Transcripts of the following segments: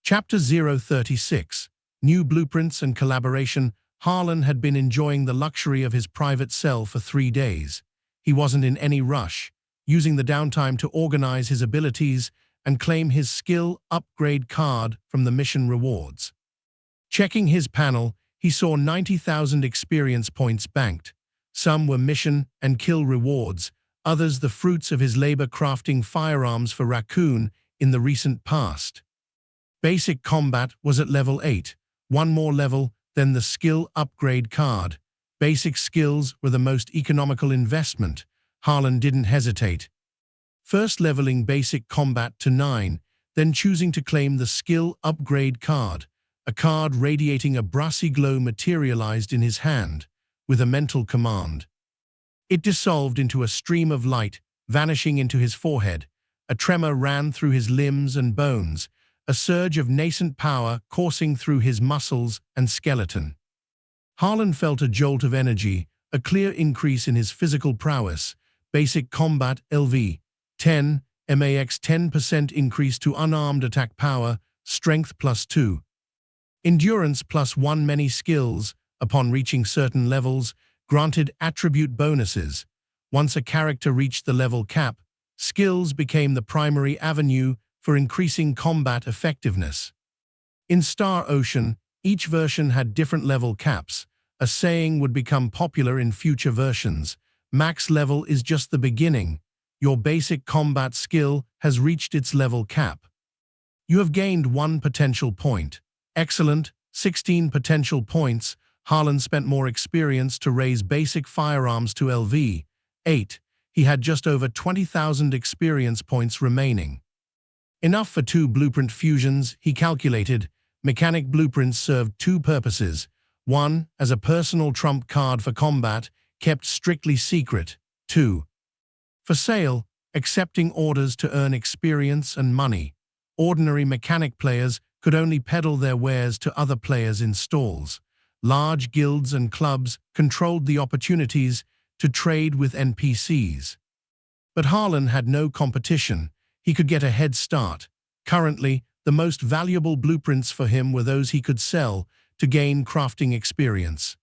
Chapter 036. New Blueprints and Collaboration. Harlan had been enjoying the luxury of his private cell for 3 days. He wasn't in any rush, using the downtime to organize his abilities and claim his skill upgrade card from the mission rewards. Checking his panel, he saw 90,000 experience points banked. Some were mission and kill rewards, others the fruits of his labor crafting firearms for Raccoon in the recent past. Basic combat was at level 8, one more level than the skill upgrade card. Basic skills were the most economical investment. Harlan didn't hesitate. First leveling basic combat to 9, then choosing to claim the skill upgrade card. A card radiating a brassy glow materialized in his hand, with a mental command. It dissolved into a stream of light, vanishing into his forehead. A tremor ran through his limbs and bones, a surge of nascent power coursing through his muscles and skeleton. Harlan felt a jolt of energy, a clear increase in his physical prowess. Basic combat LV 10, max 10% increase to unarmed attack power, strength +2. Endurance +1. Many skills, upon reaching certain levels, granted attribute bonuses. Once a character reached the level cap, skills became the primary avenue for increasing combat effectiveness. In Star Ocean, each version had different level caps. A saying would become popular in future versions: max level is just the beginning. Your basic combat skill has reached its level cap. You have gained 1 potential point. Excellent, 16 potential points. Harlan spent more experience to raise basic firearms to LV 8. He had just over 20,000 experience points remaining. Enough for 2 blueprint fusions, he calculated. Mechanic blueprints served 2 purposes. 1, as a personal trump card for combat, kept strictly secret. 2, for sale, accepting orders to earn experience and money. Ordinary mechanic players could only peddle their wares to other players in stalls. Large guilds and clubs controlled the opportunities to trade with NPCs. But Harlan had no competition. He could get a head start. Currently, the most valuable blueprints for him were those he could sell to gain crafting experience.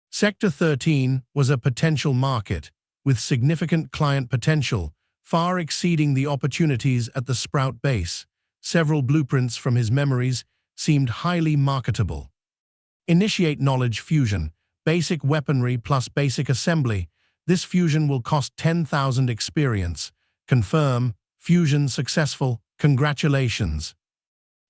Sector 13 was a potential market, with significant client potential, far exceeding the opportunities at the Sprout base. Several blueprints from his memories seemed highly marketable. Initiate Knowledge Fusion, basic weaponry plus basic assembly. This fusion will cost 10,000 experience. Confirm. Fusion successful. Congratulations.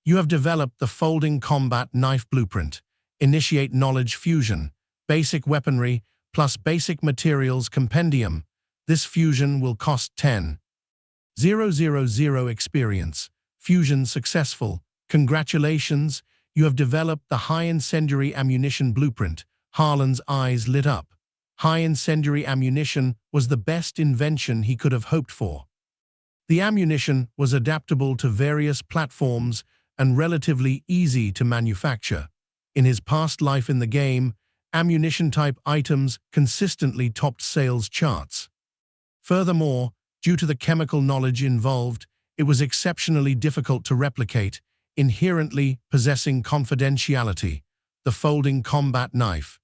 You have developed the Folding Combat Knife Blueprint. Initiate Knowledge Fusion, basic weaponry plus basic materials compendium. This fusion will cost 10,000 experience. Fusion successful. Congratulations. You have developed the High Incendiary Ammunition Blueprint. Harlan's eyes lit up. High incendiary ammunition was the best invention he could have hoped for. The ammunition was adaptable to various platforms and relatively easy to manufacture. In his past life in the game, ammunition-type items consistently topped sales charts. Furthermore, due to the chemical knowledge involved, it was exceptionally difficult to replicate, inherently possessing confidentiality. The Folding Combat Knife,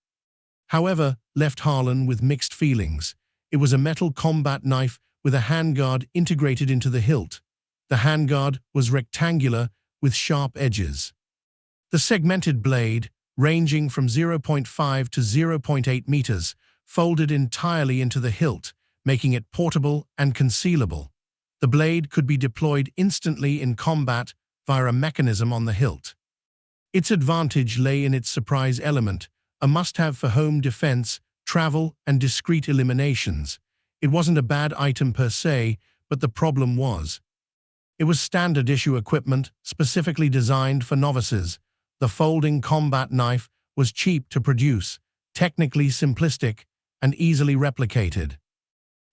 however, left Harlan with mixed feelings. It was a metal combat knife with a handguard integrated into the hilt. The handguard was rectangular with sharp edges. The segmented blade, ranging from 0.5 to 0.8 meters, folded entirely into the hilt, making it portable and concealable. The blade could be deployed instantly in combat via a mechanism on the hilt. Its advantage lay in its surprise element, a must-have for home defense, travel, and discreet eliminations. It wasn't a bad item per se, but the problem was, it was standard issue equipment specifically designed for novices. The Folding Combat Knife was cheap to produce, technically simplistic, and easily replicated.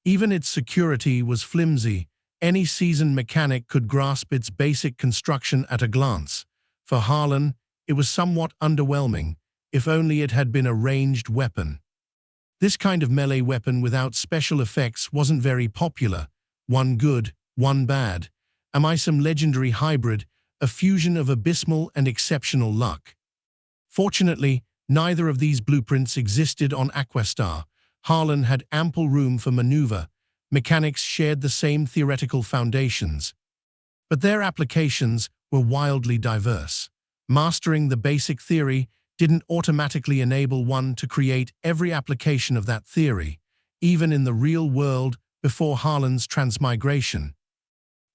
Even its security was flimsy. Any seasoned mechanic could grasp its basic construction at a glance. For Harlan, it was somewhat underwhelming, if only it had been a ranged weapon. This kind of melee weapon without special effects wasn't very popular. One good, one bad. Am I some legendary hybrid? a fusion of abysmal and exceptional luck. Fortunately, neither of these blueprints existed on Aquastar. Harlan had ample room for maneuver. Mechanics shared the same theoretical foundations, but their applications were wildly diverse. Mastering the basic theory didn't automatically enable one to create every application of that theory, even in the real world before Harlan's transmigration.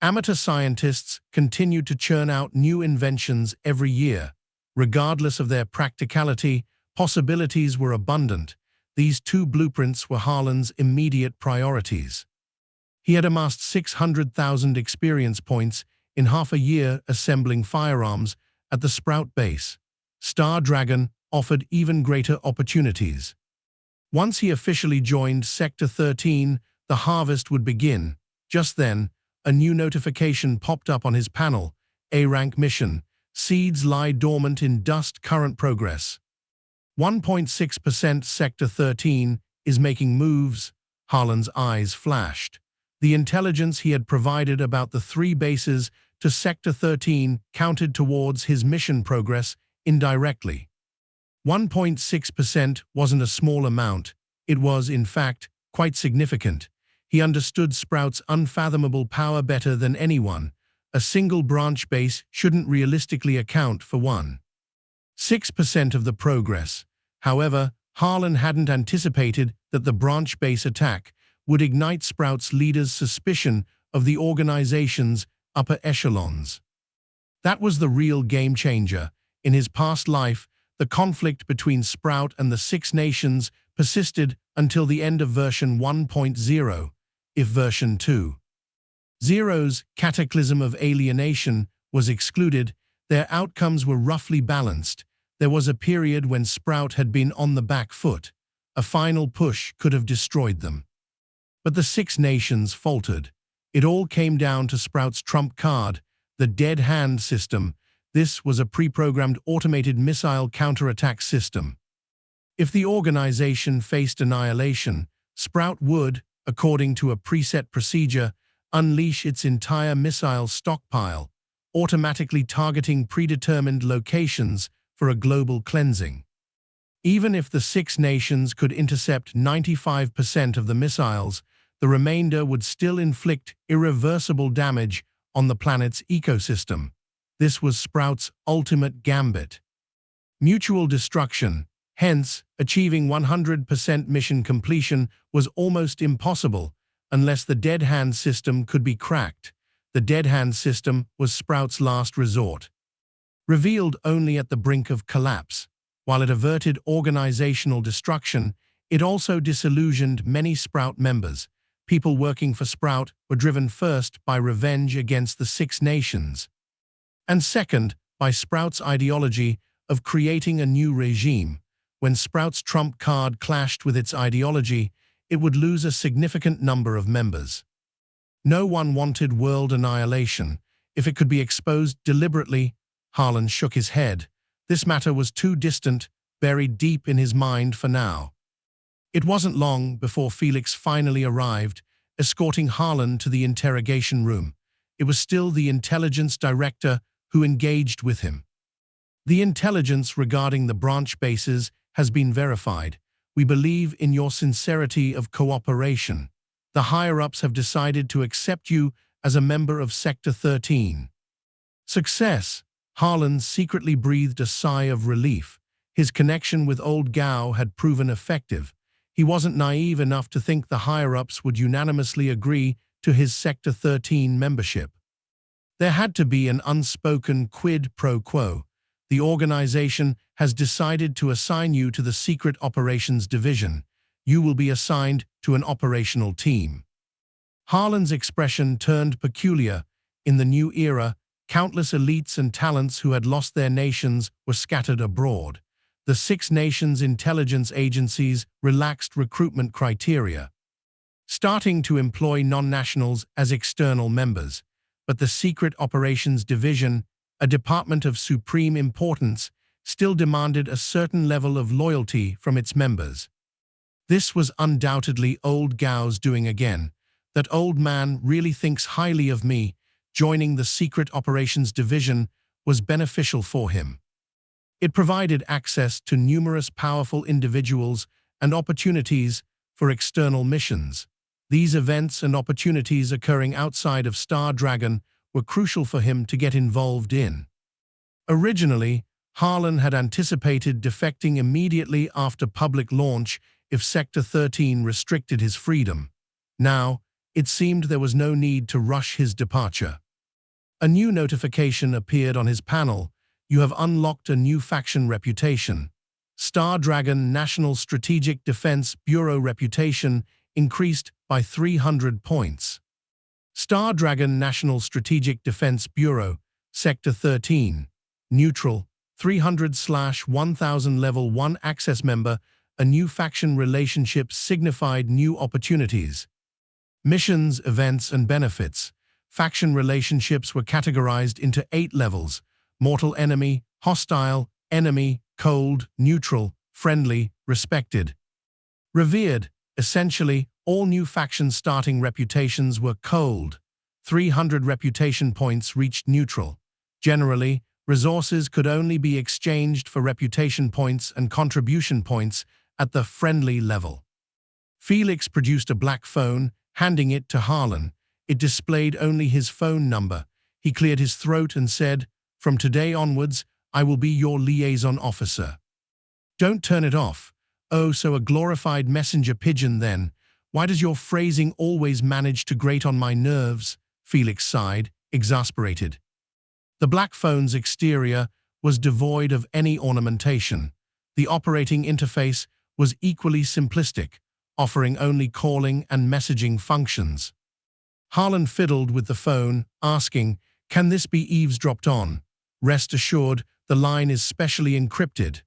Amateur scientists continued to churn out new inventions every year. Regardless of their practicality, possibilities were abundant. These two blueprints were Harlan's immediate priorities. He had amassed 600,000 experience points in half a year assembling firearms at the Sprout base. Star Dragon offered even greater opportunities. Once he officially joined Sector 13, the harvest would begin. Just then, a new notification popped up on his panel. A-rank mission. Seeds lie dormant in dust. Current progress. 1.6% Sector 13 is making moves. Harlan's eyes flashed. The intelligence he had provided about the 3 bases to Sector 13 counted towards his mission progress indirectly. 1.6% wasn't a small amount. It was, in fact, quite significant. He understood Sprout's unfathomable power better than anyone. A single branch base shouldn't realistically account for 1.6% of the progress. However, Harlan hadn't anticipated that the branch base attack would ignite Sprout's leader's suspicion of the organization's upper echelons. That was the real game changer. In his past life, the conflict between Sprout and the Six Nations persisted until the end of version 1.0. If version 2.0's cataclysm of alienation was excluded, their outcomes were roughly balanced. There was a period when Sprout had been on the back foot. A final push could have destroyed them. But the Six Nations faltered. It all came down to Sprout's trump card, the Dead Hand system. This was a pre-programmed automated missile counterattack system. If the organization faced annihilation, Sprout would, according to a preset procedure, unleash its entire missile stockpile, automatically targeting predetermined locations for a global cleansing. Even if the Six Nations could intercept 95% of the missiles, the remainder would still inflict irreversible damage on the planet's ecosystem. This was Sprout's ultimate gambit. Mutual destruction. Hence, achieving 100% mission completion was almost impossible unless the Dead Hand system could be cracked. The Dead Hand system was Sprout's last resort. Revealed only at the brink of collapse. While it averted organizational destruction, it also disillusioned many Sprout members. People working for Sprout were driven first by revenge against the Six Nations, and second by Sprout's ideology of creating a new regime. When Sprout's trump card clashed with its ideology, it would lose a significant number of members. No one wanted world annihilation. If it could be exposed deliberately, Harlan shook his head. This matter was too distant, buried deep in his mind for now. It wasn't long before Felix finally arrived, escorting Harlan to the interrogation room. It was still the intelligence director who engaged with him. The intelligence regarding the branch bases has been verified. We believe in your sincerity of cooperation. The higher-ups have decided to accept you as a member of Sector 13. Success! Harlan secretly breathed a sigh of relief. His connection with Old Gao had proven effective. He wasn't naive enough to think the higher-ups would unanimously agree to his Sector 13 membership. There had to be an unspoken quid pro quo. The organization has decided to assign you to the Secret Operations Division. You will be assigned to an operational team. Harlan's expression turned peculiar. In the new era, countless elites and talents who had lost their nations were scattered abroad. The Six Nations intelligence agencies relaxed recruitment criteria, starting to employ non-nationals as external members. But the Secret Operations Division, a department of supreme importance, still demanded a certain level of loyalty from its members. This was undoubtedly Old Gao's doing again. That old man really thinks highly of me. joining the Secret Operations Division was beneficial for him. It provided access to numerous powerful individuals and opportunities for external missions. These events and opportunities occurring outside of Star Dragon were crucial for him to get involved in. Originally, Harlan had anticipated defecting immediately after public launch if Sector 13 restricted his freedom. Now, it seemed there was no need to rush his departure. A new notification appeared on his panel. You have unlocked a new faction reputation. Star Dragon National Strategic Defense Bureau reputation increased by 300 points. Star Dragon National Strategic Defense Bureau, Sector 13, Neutral, 300/1000 Level 1 Access Member. A new faction relationship signified new opportunities. Missions, events, and benefits. Faction relationships were categorized into 8 levels: mortal enemy, hostile, enemy, cold, neutral, friendly, respected. Revered. Essentially, all new faction starting reputations were cold. 300 reputation points reached neutral. Generally, resources could only be exchanged for reputation points and contribution points at the friendly level. Felix produced a black phone, handing it to Harlan. It displayed only his phone number. He cleared his throat and said, "From today onwards, I will be your liaison officer." "Don't turn it off." "Oh, so a glorified messenger pigeon then. Why does your phrasing always manage to grate on my nerves?" Felix sighed, exasperated. The black phone's exterior was devoid of any ornamentation. The operating interface was equally simplistic, offering only calling and messaging functions. Harlan fiddled with the phone, asking, "Can this be eavesdropped on?" "Rest assured, the line is specially encrypted,"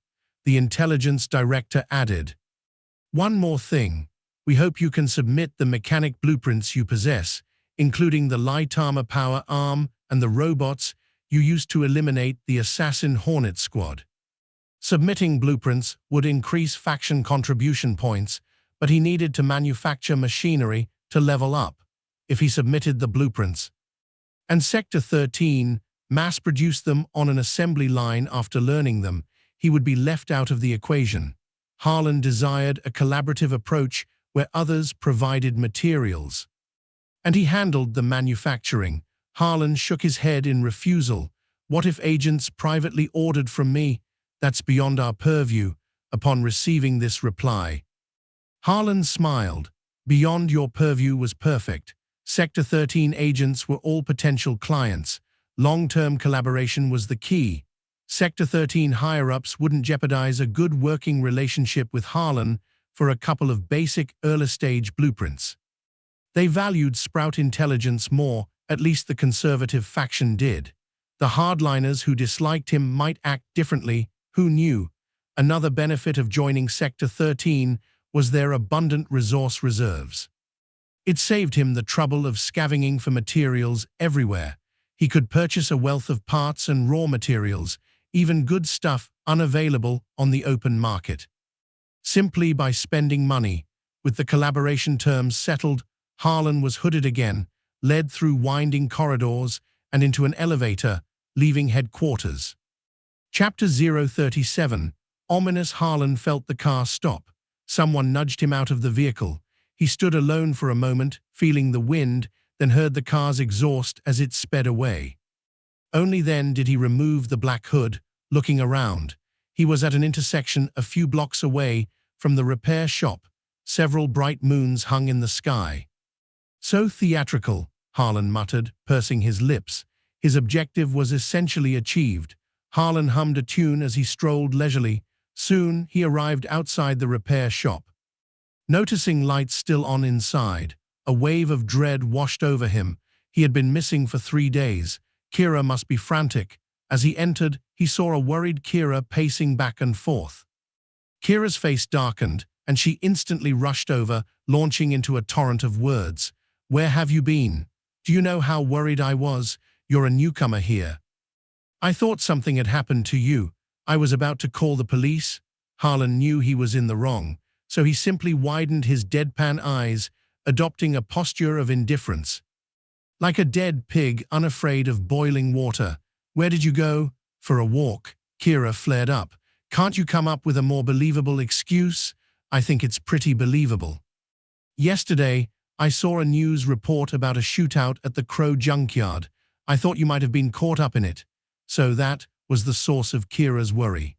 the intelligence director added. "One more thing. We hope you can submit the mechanic blueprints you possess, including the light armor power arm and the robots you used to eliminate the Assassin Hornet Squad." Submitting blueprints would increase faction contribution points, but he needed to manufacture machinery to level up. If he submitted the blueprints, and Sector 13 mass-produced them on an assembly line after learning them, he would be left out of the equation. Harlan desired a collaborative approach where others provided materials, and he handled the manufacturing. Harlan shook his head in refusal. "What if agents privately ordered from me? That's beyond our purview." Upon receiving this reply, Harlan smiled. "Beyond your purview was perfect. Sector 13 agents were all potential clients. Long-term collaboration was the key. Sector 13 higher-ups wouldn't jeopardize a good working relationship with Harlan for a couple of basic early-stage blueprints. They valued Sprout intelligence more, at least the conservative faction did. The hardliners who disliked him might act differently, who knew? Another benefit of joining Sector 13 was their abundant resource reserves. It saved him the trouble of scavenging for materials everywhere. He could purchase a wealth of parts and raw materials, even good stuff unavailable on the open market, simply by spending money. With the collaboration terms settled, Harlan was hooded again, led through winding corridors and into an elevator, leaving headquarters. Chapter 037. Ominous. Harlan felt the car stop. Someone nudged him out of the vehicle. He stood alone for a moment, feeling the wind, then heard the car's exhaust as it sped away. Only then did he remove the black hood, looking around. He was at an intersection a few blocks away from the repair shop. Several bright moons hung in the sky. "So theatrical," Harlan muttered, pursing his lips. His objective was essentially achieved. Harlan hummed a tune as he strolled leisurely. Soon, he arrived outside the repair shop. Noticing lights still on inside, a wave of dread washed over him. He had been missing for 3 days. Kira must be frantic. As he entered, he saw a worried Kira pacing back and forth. Kira's face darkened, and she instantly rushed over, launching into a torrent of words. "Where have you been? Do you know how worried I was? You're a newcomer here. I thought something had happened to you. I was about to call the police." Harlan knew he was in the wrong, so he simply widened his deadpan eyes, adopting a posture of indifference. Like a dead pig unafraid of boiling water. Where did you go? For a walk. Kira flared up. Can't you come up with a more believable excuse? I think it's pretty believable. Yesterday, I saw a news report about a shootout at the Crow junkyard. I thought you might have been caught up in it. So that was the source of Kira's worry.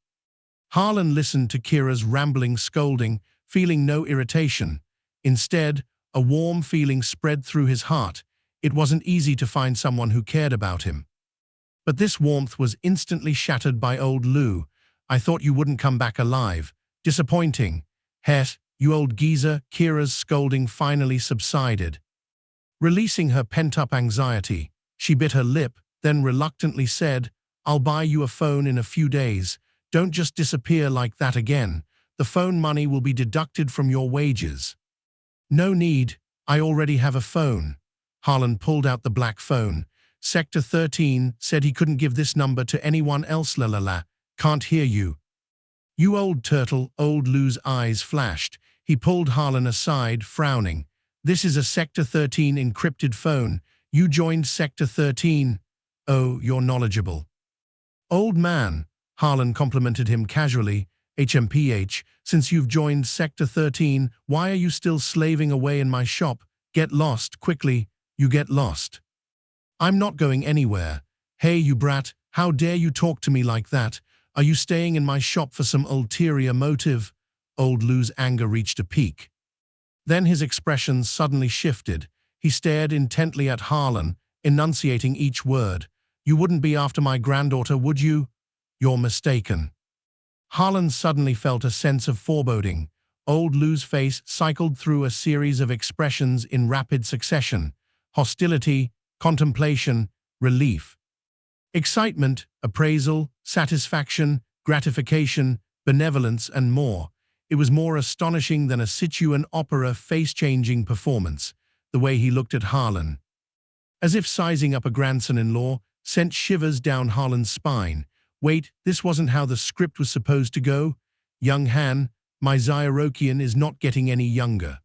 Harlan listened to Kira's rambling scolding, feeling no irritation. Instead, a warm feeling spread through his heart. It wasn't easy to find someone who cared about him. But this warmth was instantly shattered by old Lou. I thought you wouldn't come back alive. Disappointing. Het, you old geezer. Kira's scolding finally subsided. Releasing her pent-up anxiety, she bit her lip, then reluctantly said, I'll buy you a phone in a few days. Don't just disappear like that again. The phone money will be deducted from your wages. No need. I already have a phone. Harlan pulled out the black phone. Sector 13 said he couldn't give this number to anyone else. La. Can't hear you. You old turtle. Old Lou's eyes flashed. He pulled Harlan aside, frowning. This is a Sector 13 encrypted phone. You joined Sector 13. Oh, you're knowledgeable. Old man, Harlan complimented him casually. HMPH, since you've joined Sector 13, why are you still slaving away in my shop? Get lost, quickly. You get lost. I'm not going anywhere. Hey, you brat, how dare you talk to me like that? Are you staying in my shop for some ulterior motive? Old Lou's anger reached a peak. Then his expression suddenly shifted. He stared intently at Harlan, enunciating each word. You wouldn't be after my granddaughter, would you? You're mistaken. Harlan suddenly felt a sense of foreboding. Old Lou's face cycled through a series of expressions in rapid succession. Hostility, contemplation, relief. Excitement, appraisal, satisfaction, gratification, benevolence, and more. It was more astonishing than a Sichuan opera face-changing performance, the way he looked at Harlan. As if sizing up a grandson-in-law, sent shivers down Harlan's spine. Wait, this wasn't how the script was supposed to go? Young Han, my Zyrokian is not getting any younger.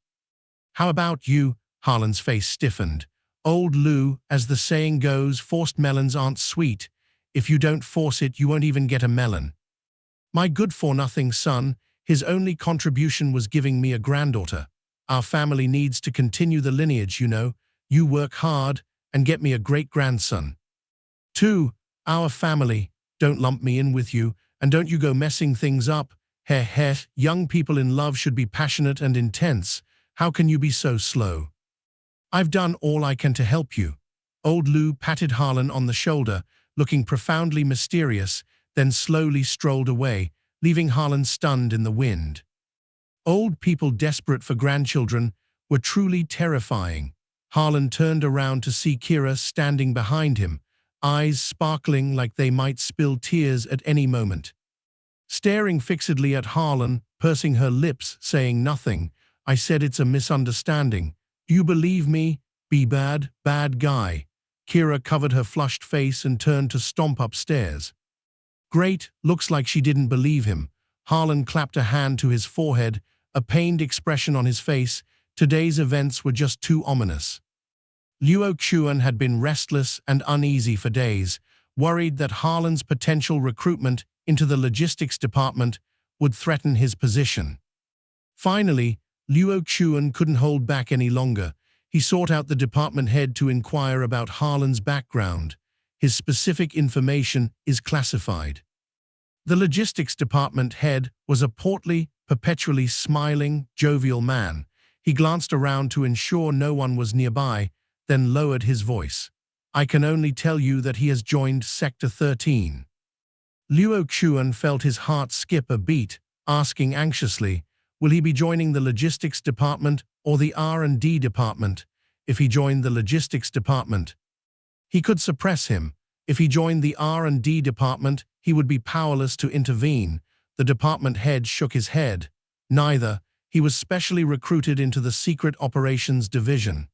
How about you? Harlan's face stiffened. Old Lou, as the saying goes, forced melons aren't sweet. If you don't force it, you won't even get a melon. My good-for-nothing son, his only contribution was giving me a granddaughter. Our family needs to continue the lineage, you know. You work hard and get me a great-grandson. 2. Our family. Don't lump me in with you, and don't you go messing things up. Heh. Young people in love should be passionate and intense. How can you be so slow? I've done all I can to help you. Old Lou patted Harlan on the shoulder, looking profoundly mysterious, then slowly strolled away, leaving Harlan stunned in the wind. Old people desperate for grandchildren were truly terrifying. Harlan turned around to see Kira standing behind him, eyes sparkling like they might spill tears at any moment. Staring fixedly at Harlan, pursing her lips, saying nothing. I said it's a misunderstanding. Do you believe me? Be bad guy. Kira covered her flushed face and turned to stomp upstairs. Great, looks like she didn't believe him. Harlan clapped a hand to his forehead, a pained expression on his face. Today's events were just too ominous. Luo Chuan had been restless and uneasy for days, worried that Harlan's potential recruitment into the logistics department would threaten his position. Finally, Luo Chuan couldn't hold back any longer. He sought out the department head to inquire about Harlan's background. His specific information is classified. The logistics department head was a portly, perpetually smiling, jovial man. He glanced around to ensure no one was nearby, then lowered his voice. I can only tell you that he has joined Sector 13. Luo Chuan felt his heart skip a beat, asking anxiously, will he be joining the logistics department or the R&D department? If he joined the logistics department, he could suppress him. If he joined the R&D department, he would be powerless to intervene. The department head shook his head. Neither. He was specially recruited into the Secret Operations Division.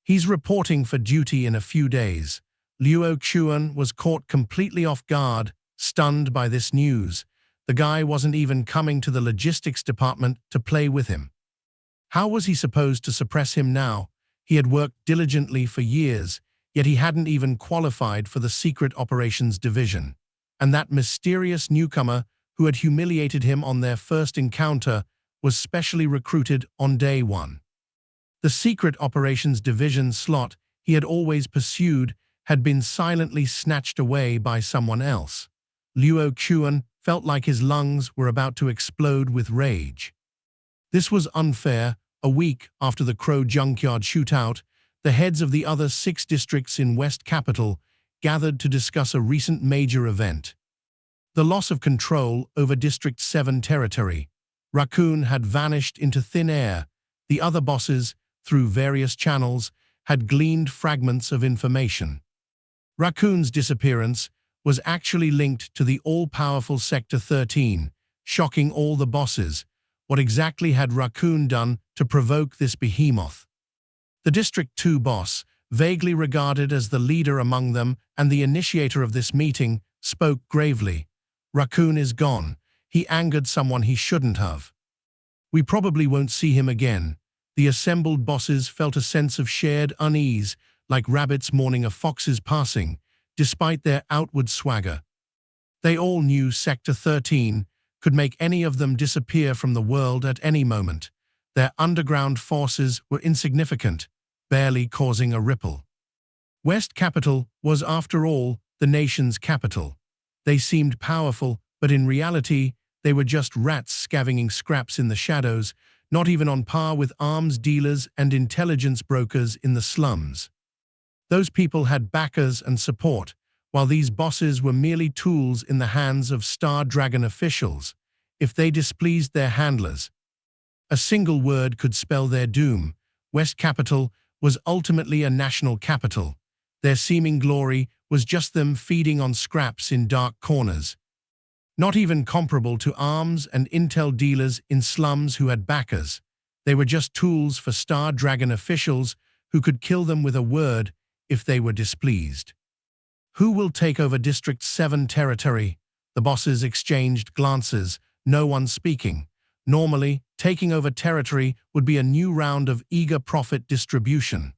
He's reporting for duty in a few days. Luo Chuan was caught completely off guard, stunned by this news. The guy wasn't even coming to the logistics department to play with him. How was he supposed to suppress him now? He had worked diligently for years, yet he hadn't even qualified for the Secret Operations Division. And that mysterious newcomer who had humiliated him on their first encounter was specially recruited on day one. The Secret Operations Division slot he had always pursued had been silently snatched away by someone else. Luo Chuan felt like his lungs were about to explode with rage. This was unfair. A week after the Crow Junkyard shootout, the heads of the other 6 districts in West Capital gathered to discuss a recent major event. The loss of control over District 7 territory. Raccoon had vanished into thin air. The other bosses, through various channels, had gleaned fragments of information. Raccoon's disappearance was actually linked to the all-powerful Sector 13, shocking all the bosses. What exactly had Raccoon done to provoke this behemoth? The District 2 boss, vaguely regarded as the leader among them and the initiator of this meeting, spoke gravely. Raccoon is gone. He angered someone he shouldn't have. We probably won't see him again. The assembled bosses felt a sense of shared unease, like rabbits mourning a fox's passing, despite their outward swagger. They all knew Sector 13 could make any of them disappear from the world at any moment. Their underground forces were insignificant, barely causing a ripple. West Capital was, after all, the nation's capital. They seemed powerful, but in reality, they were just rats scavenging scraps in the shadows, not even on par with arms dealers and intelligence brokers in the slums. Those people had backers and support, while these bosses were merely tools in the hands of Star Dragon officials. If they displeased their handlers, a single word could spell their doom. West Capital was ultimately a national capital. Their seeming glory was just them feeding on scraps in dark corners. Not even comparable to arms and intel dealers in slums who had backers. They were just tools for Star Dragon officials who could kill them with a word if they were displeased. Who will take over District 7 territory? The bosses exchanged glances, no one speaking. Normally, taking over territory would be a new round of eager profit distribution.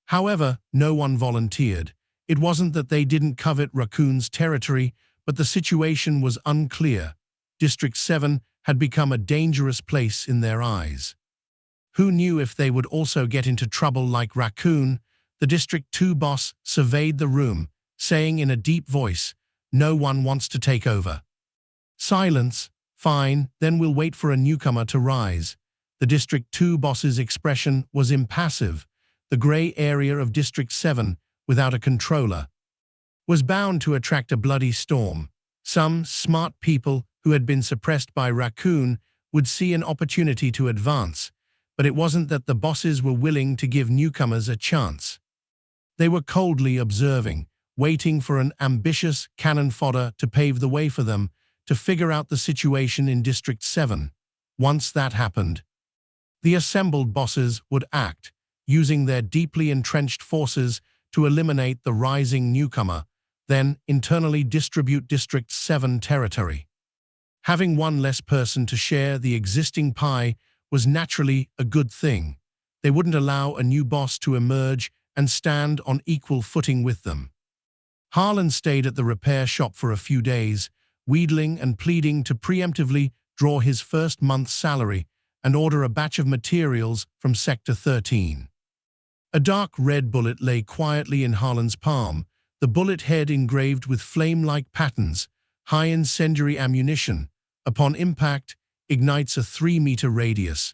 However, no one volunteered. It wasn't that they didn't covet Raccoon's territory, but the situation was unclear. District 7 had become a dangerous place in their eyes. Who knew if they would also get into trouble like Raccoon? The District 2 boss surveyed the room, saying in a deep voice, "No one wants to take over." Silence. Fine, then we'll wait for a newcomer to rise. The District 2 boss's expression was impassive. The gray area of District 7, without a controller, was bound to attract a bloody storm. Some smart people who had been suppressed by Raccoon would see an opportunity to advance, but it wasn't that the bosses were willing to give newcomers a chance. They were coldly observing, waiting for an ambitious cannon fodder to pave the way for them to figure out the situation in District 7. Once that happened, the assembled bosses would act, using their deeply entrenched forces to eliminate the rising newcomer, then internally distribute District 7 territory. Having one less person to share the existing pie was naturally a good thing. They wouldn't allow a new boss to emerge and stand on equal footing with them. Harlan stayed at the repair shop for a few days, wheedling and pleading to preemptively draw his first month's salary and order a batch of materials from Sector 13. A dark red bullet lay quietly in Harlan's palm, the bullet head engraved with flame-like patterns. High incendiary ammunition, upon impact, ignites a 3-meter radius,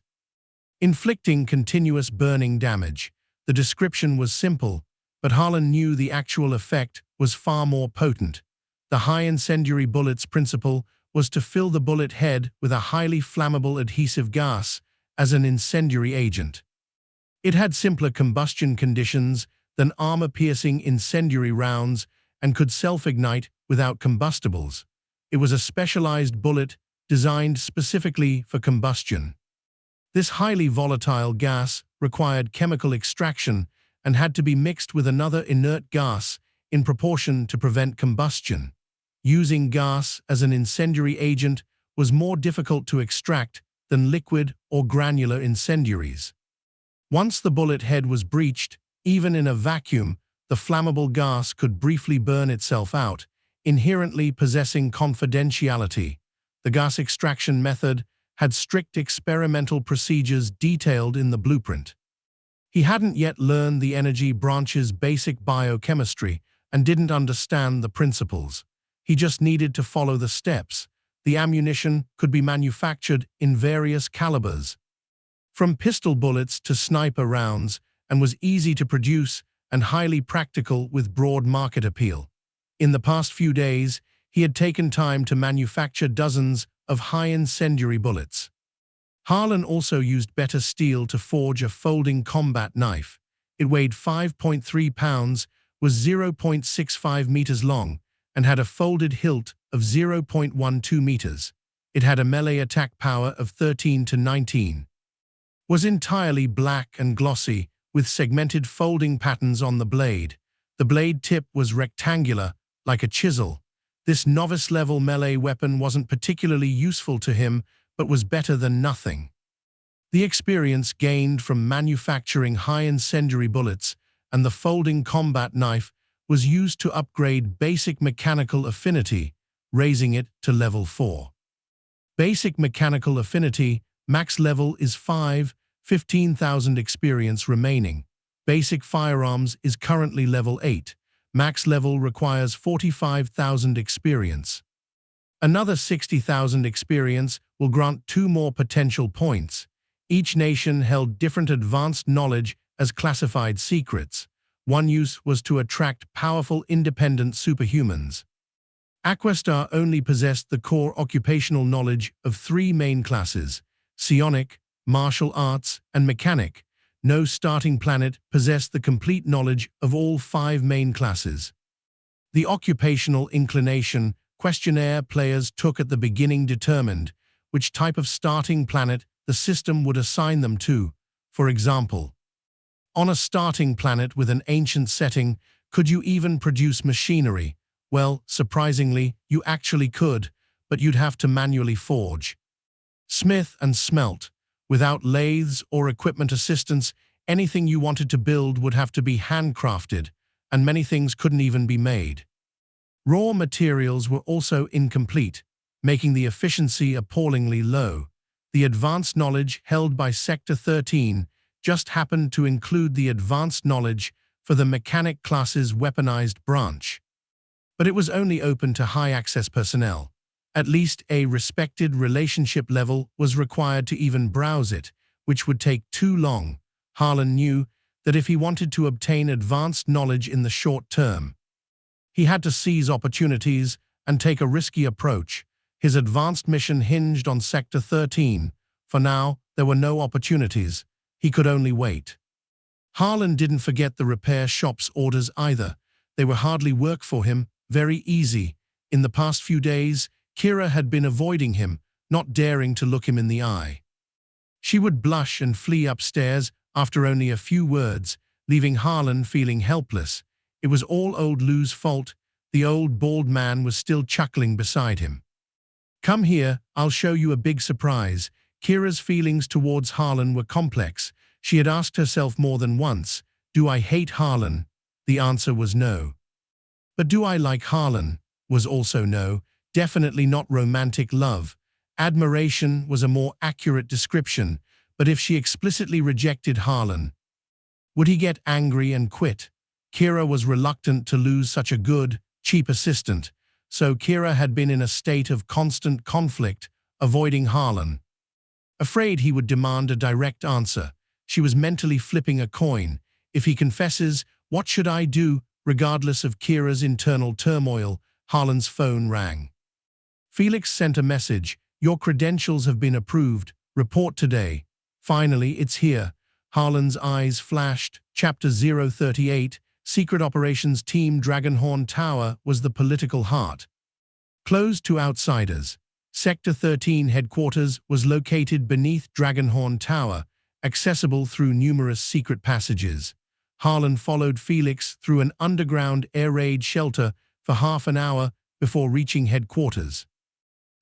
inflicting continuous burning damage. The description was simple, but Harlan knew the actual effect was far more potent. The high incendiary bullet's principle was to fill the bullet head with a highly flammable adhesive gas as an incendiary agent. It had simpler combustion conditions than armor-piercing incendiary rounds and could self-ignite without combustibles. It was a specialized bullet designed specifically for combustion. This highly volatile gas required chemical extraction and had to be mixed with another inert gas in proportion to prevent combustion. Using gas as an incendiary agent was more difficult to extract than liquid or granular incendiaries. Once the bullet head was breached, even in a vacuum, the flammable gas could briefly burn itself out, inherently possessing confidentiality. The gas extraction method had strict experimental procedures detailed in the blueprint. He hadn't yet learned the energy branch's basic biochemistry and didn't understand the principles. He just needed to follow the steps. The ammunition could be manufactured in various calibers, from pistol bullets to sniper rounds, and was easy to produce and highly practical with broad market appeal. In the past few days, he had taken time to manufacture dozens of high-incendiary bullets. Harlan also used better steel to forge a folding combat knife. It weighed 5.3 pounds, was 0.65 meters long, and had a folded hilt of 0.12 meters. It had a melee attack power of 13 to 19. Was entirely black and glossy, with segmented folding patterns on the blade. The blade tip was rectangular, like a chisel. This novice-level melee weapon wasn't particularly useful to him, but was better than nothing. The experience gained from manufacturing high-incendiary bullets and the folding combat knife was used to upgrade basic mechanical affinity, raising it to level 4. Basic mechanical affinity, max level is 5, 15,000 experience remaining. Basic firearms is currently level 8. Max level requires 45,000 experience. Another 60,000 experience will grant 2 more potential points. Each nation held different advanced knowledge as classified secrets. One use was to attract powerful independent superhumans. Aquastar only possessed the core occupational knowledge of 3 main classes: psionic, martial arts, and mechanic. No starting planet possessed the complete knowledge of all 5 main classes. The occupational inclination questionnaire players took at the beginning determined which type of starting planet the system would assign them to. For example, on a starting planet with an ancient setting, could you even produce machinery? Well, surprisingly, you actually could, but you'd have to manually forge, smith, and smelt. Without lathes or equipment assistance, anything you wanted to build would have to be handcrafted, and many things couldn't even be made. Raw materials were also incomplete, making the efficiency appallingly low. The advanced knowledge held by Sector 13 just happened to include the advanced knowledge for the mechanic class's weaponized branch. But it was only open to high-access personnel. At least a respected relationship level was required to even browse it, which would take too long. Harlan knew that if he wanted to obtain advanced knowledge in the short term, he had to seize opportunities and take a risky approach. His advanced mission hinged on Sector 13. For now, there were no opportunities. He could only wait. Harlan didn't forget the repair shop's orders either. They were hardly work for him, very easy. In the past few days, Kira had been avoiding him, not daring to look him in the eye. She would blush and flee upstairs after only a few words, leaving Harlan feeling helpless. It was all old Lou's fault. The old bald man was still chuckling beside him. "Come here, I'll show you a big surprise." Kira's feelings towards Harlan were complex. She had asked herself more than once, "Do I hate Harlan?" The answer was no. But do I like Harlan? Was also no. Definitely not romantic love. Admiration was a more accurate description, but if she explicitly rejected Harlan, would he get angry and quit? Kira was reluctant to lose such a good, cheap assistant, so Kira had been in a state of constant conflict, avoiding Harlan. Afraid he would demand a direct answer, she was mentally flipping a coin. If he confesses, what should I do? Regardless of Kira's internal turmoil, Harlan's phone rang. Felix sent a message. "Your credentials have been approved. Report today." Finally, it's here. Harlan's eyes flashed. Chapter 038, Secret Operations Team Dragonhorn Tower was the political heart. Closed to outsiders. Sector 13 headquarters was located beneath Dragonhorn Tower, accessible through numerous secret passages. Harlan followed Felix through an underground air raid shelter for half an hour before reaching headquarters.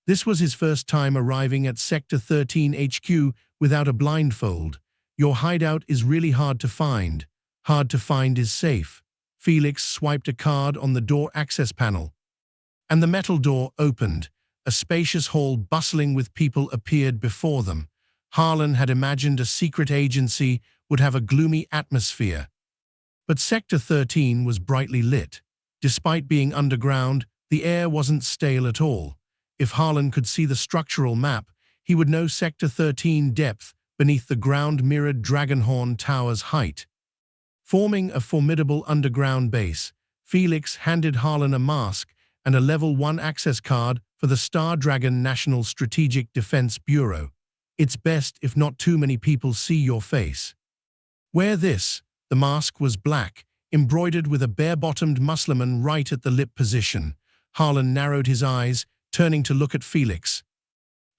This was his first time arriving at Sector 13 HQ without a blindfold. Your hideout is really hard to find. Hard to find is safe. Felix swiped a card on the door access panel, and the metal door opened. A spacious hall bustling with people appeared before them. Harlan had imagined a secret agency would have a gloomy atmosphere. But Sector 13 was brightly lit. Despite being underground, the air wasn't stale at all. If Harlan could see the structural map, he would know Sector 13 depth beneath the ground-mirrored Dragonhorn Tower's height. Forming a formidable underground base, Felix handed Harlan a mask and a Level 1 access card for the Star Dragon National Strategic Defense Bureau. It's best if not too many people see your face. Wear this. The mask was black, embroidered with a bare-bottomed muslin right at the lip position. Harlan narrowed his eyes, turning to look at Felix,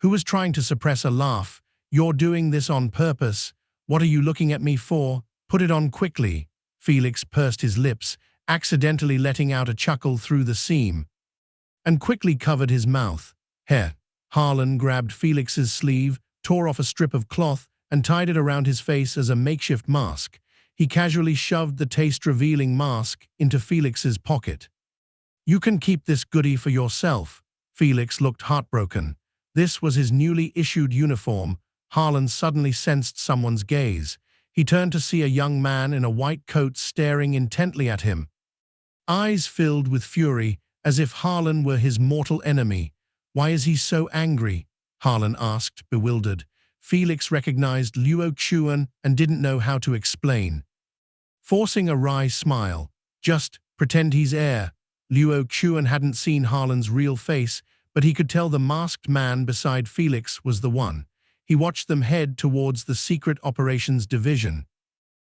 who was trying to suppress a laugh. You're doing this on purpose. What are you looking at me for? Put it on quickly. Felix pursed his lips, accidentally letting out a chuckle through the seam, and quickly covered his mouth. Here. Harlan grabbed Felix's sleeve, tore off a strip of cloth, and tied it around his face as a makeshift mask. He casually shoved the taste-revealing mask into Felix's pocket. You can keep this goodie for yourself. Felix looked heartbroken. This was his newly issued uniform. Harlan suddenly sensed someone's gaze. He turned to see a young man in a white coat staring intently at him, eyes filled with fury, as if Harlan were his mortal enemy. Why is he so angry? Harlan asked, bewildered. Felix recognized Luo Chuan and didn't know how to explain. Forcing a wry smile, just pretend he's heir. Luo Chuan hadn't seen Harlan's real face, but he could tell the masked man beside Felix was the one. He watched them head towards the Secret Operations Division,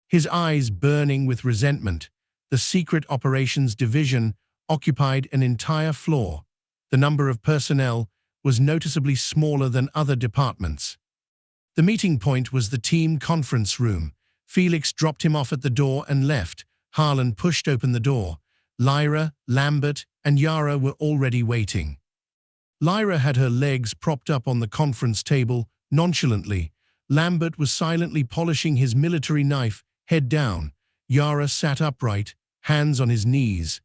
his eyes burning with resentment. The Secret Operations Division occupied an entire floor. The number of personnel was noticeably smaller than other departments. The meeting point was the team conference room. Felix dropped him off at the door and left. Harlan pushed open the door. Lyra, Lambert, and Yara were already waiting. Lyra had her legs propped up on the conference table, nonchalantly. Lambert was silently polishing his military knife, head down. Yara sat upright, hands on his knees.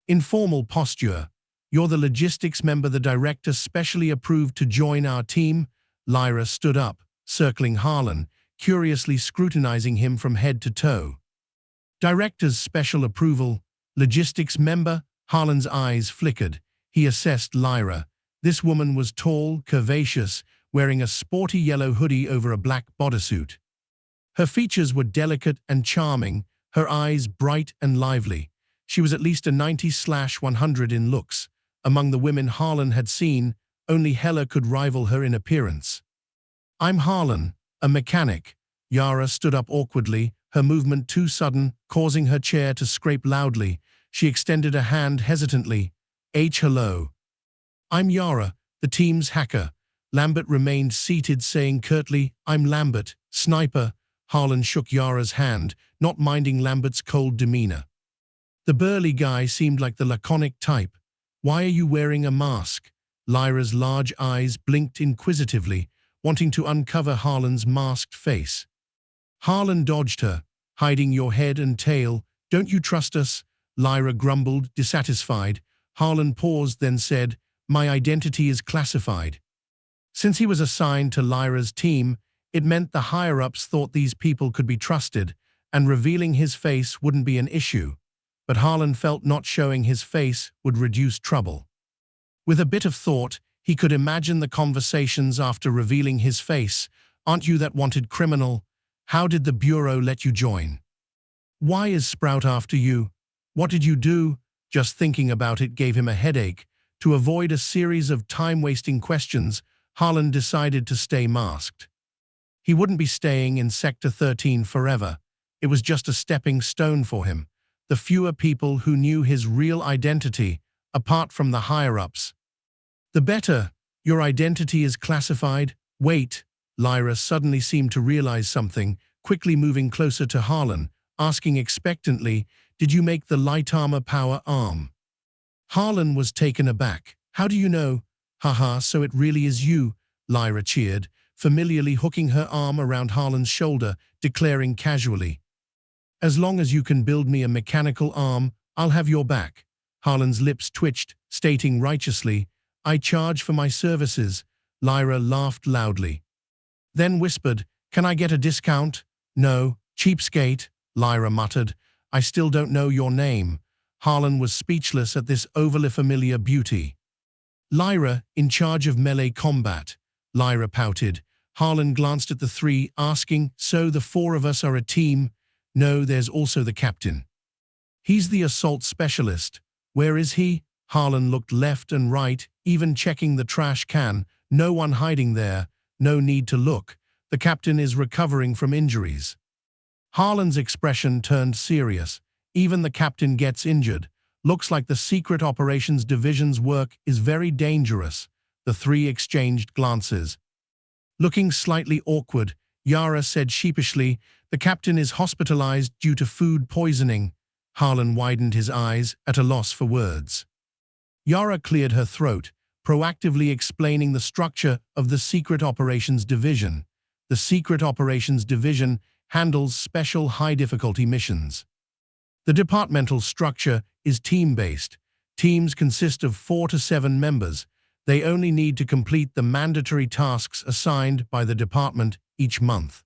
Informal posture. You're the logistics member the director specially approved to join our team? Lyra stood up, circling Harlan, curiously scrutinizing him from head to toe. Director's special approval. Logistics member? Harlan's eyes flickered. He assessed Lyra. This woman was tall, curvaceous, wearing a sporty yellow hoodie over a black bodysuit. Her features were delicate and charming, her eyes bright and lively. She was at least a 90/100 in looks. Among the women Harlan had seen, only Hela could rival her in appearance. I'm Harlan, a mechanic. Yara stood up awkwardly, her movement too sudden, causing her chair to scrape loudly. She extended a hand hesitantly. Hello. I'm Yara, the team's hacker. Lambert remained seated, saying curtly, I'm Lambert, sniper. Harlan shook Yara's hand, not minding Lambert's cold demeanor. The burly guy seemed like the laconic type. Why are you wearing a mask? Lyra's large eyes blinked inquisitively, wanting to uncover Harlan's masked face. Harlan dodged her. Hiding your head and tail. Don't you trust us? Lyra grumbled, dissatisfied. Harlan paused, then said, my identity is classified. Since he was assigned to Lyra's team, it meant the higher-ups thought these people could be trusted, and revealing his face wouldn't be an issue. But Harlan felt not showing his face would reduce trouble. With a bit of thought, he could imagine the conversations after revealing his face. Aren't you that wanted criminal? How did the Bureau let you join? Why is Sprout after you? What did you do? Just thinking about it gave him a headache. To avoid a series of time-wasting questions, Harlan decided to stay masked. He wouldn't be staying in Sector 13 forever. It was just a stepping stone for him. The fewer people who knew his real identity, apart from the higher-ups, the better. Your identity is classified? Wait. Lyra suddenly seemed to realize something, quickly moving closer to Harlan, asking expectantly, did you make the light armor power arm? Harlan was taken aback. How do you know? Haha, so it really is you, Lyra cheered. familiarly hooking her arm around Harlan's shoulder, declaring casually, "As long as you can build me a mechanical arm, I'll have your back." Harlan's lips twitched, stating righteously, "I charge for my services." Lyra laughed loudly. Then whispered, "Can I get a discount?" "No, cheapskate," Lyra muttered. "I still don't know your name." Harlan was speechless at this overly familiar beauty. "Lyra, in charge of melee combat." Lyra pouted. Harlan glanced at the three, asking, "So the four of us are a team?" "No, there's also the captain. He's the assault specialist." "Where is he?" Harlan looked left and right, even checking the trash can. No one hiding there. No need to look. The captain is recovering from injuries. Harlan's expression turned serious. Even the captain gets injured. Looks like the Secret Operations Division's work is very dangerous. The three exchanged glances. Looking slightly awkward, Yara said sheepishly, "The captain is hospitalized due to food poisoning." Harlan widened his eyes, at a loss for words. Yara cleared her throat, proactively explaining the structure of the Secret Operations Division. The Secret Operations Division handles special high-difficulty missions. The departmental structure is team-based. Teams consist of 4 to 7 members. They only need to complete the mandatory tasks assigned by the department each month.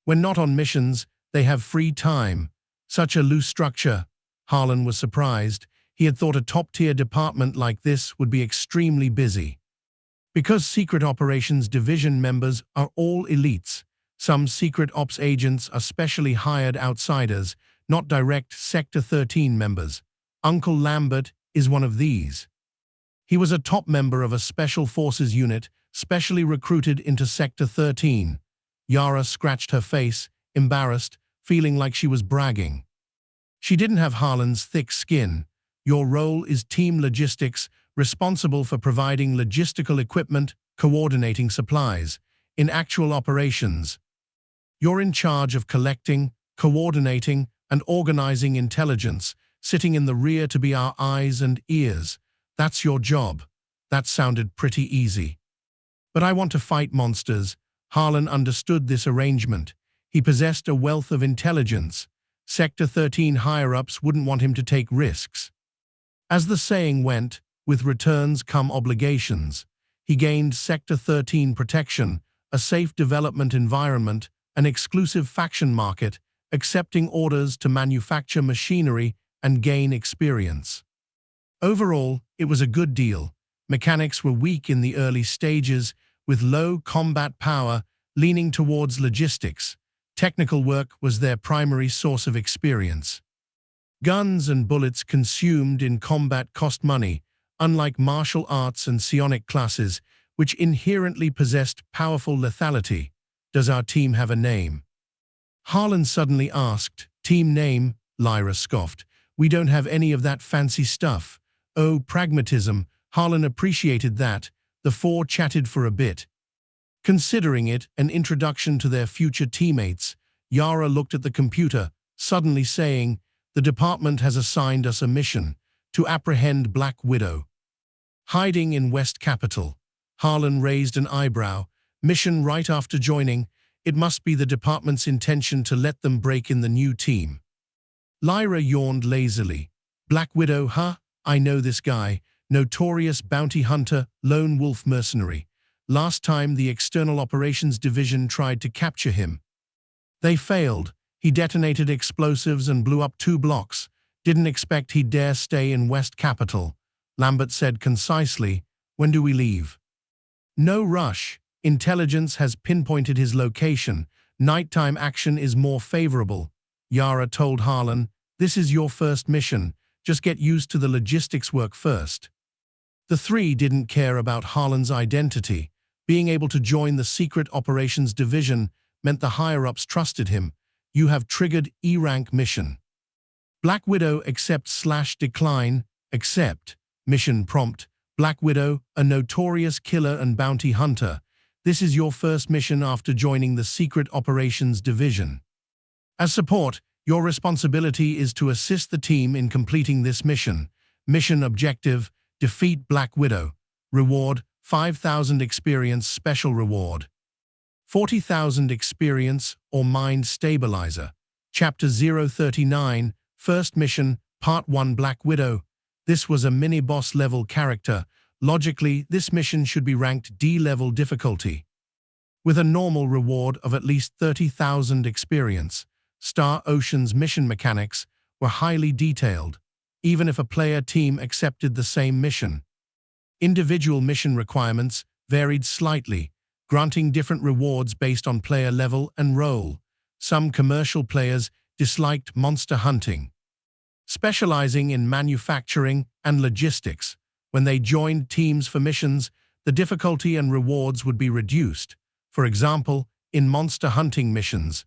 When not on missions, they have free time. Such a loose structure. Harlan was surprised. He had thought a top-tier department like this would be extremely busy. Because Secret Operations Division members are all elites, some Secret Ops agents are specially hired outsiders, not direct Sector 13 members. Uncle Lambert is one of these. He was a top member of a Special Forces unit, specially recruited into Sector 13. Yara scratched her face, embarrassed, feeling like she was bragging. She didn't have Harlan's thick skin. "Your role is team logistics, responsible for providing logistical equipment, coordinating supplies. In actual operations, you're in charge of collecting, coordinating, and organizing intelligence, sitting in the rear to be our eyes and ears. That's your job." That sounded pretty easy. "But I want to fight monsters." Harlan understood this arrangement. He possessed a wealth of intelligence. Sector 13 higher-ups wouldn't want him to take risks. As the saying went, with returns come obligations. He gained Sector 13 protection, a safe development environment, an exclusive faction market, accepting orders to manufacture machinery and gain experience. Overall, it was a good deal. Mechanics were weak in the early stages, with low combat power, leaning towards logistics. Technical work was their primary source of experience. Guns and bullets consumed in combat cost money, unlike martial arts and psionic classes, which inherently possessed powerful lethality. "Does our team have a name?" Harlan suddenly asked. "Team name?" Lyra scoffed. "We don't have any of that fancy stuff." "Oh, pragmatism." Harlan appreciated that. The four chatted for a bit. Considering it an introduction to their future teammates, Yara looked at the computer, suddenly saying, "The department has assigned us a mission, to apprehend Black Widow. Hiding in West Capitol." Harlan raised an eyebrow. "Mission right after joining. It must be the department's intention to let them break in the new team." Lyra yawned lazily. "Black Widow, huh? I know this guy. Notorious bounty hunter, lone wolf mercenary. Last time the External Operations Division tried to capture him. They failed. He detonated explosives and blew up 2 blocks. Didn't expect he'd dare stay in West Capitol." Lambert said concisely, "When do we leave?" "No rush. Intelligence has pinpointed his location. Nighttime action is more favorable." Yara told Harlan, "This is your first mission. Just get used to the logistics work first." The three didn't care about Harlan's identity. Being able to join the Secret Operations Division meant the higher-ups trusted him. "You have triggered E-rank mission. Black Widow accept/decline, accept. Mission prompt. Black Widow, a notorious killer and bounty hunter. This is your first mission after joining the Secret Operations Division. As support, your responsibility is to assist the team in completing this mission. Mission objective, defeat Black Widow. Reward, 5,000 experience special reward." 40,000 experience or mind stabilizer. Chapter 039, First Mission, Part 1 Black Widow. This was a mini-boss level character. Logically, this mission should be ranked D-level difficulty, with a normal reward of at least 30,000 experience. Star Ocean's mission mechanics were highly detailed, even if a player team accepted the same mission. Individual mission requirements varied slightly, granting different rewards based on player level and role. Some commercial players disliked monster hunting, specializing in manufacturing and logistics. When they joined teams for missions, the difficulty and rewards would be reduced. For example, in monster hunting missions,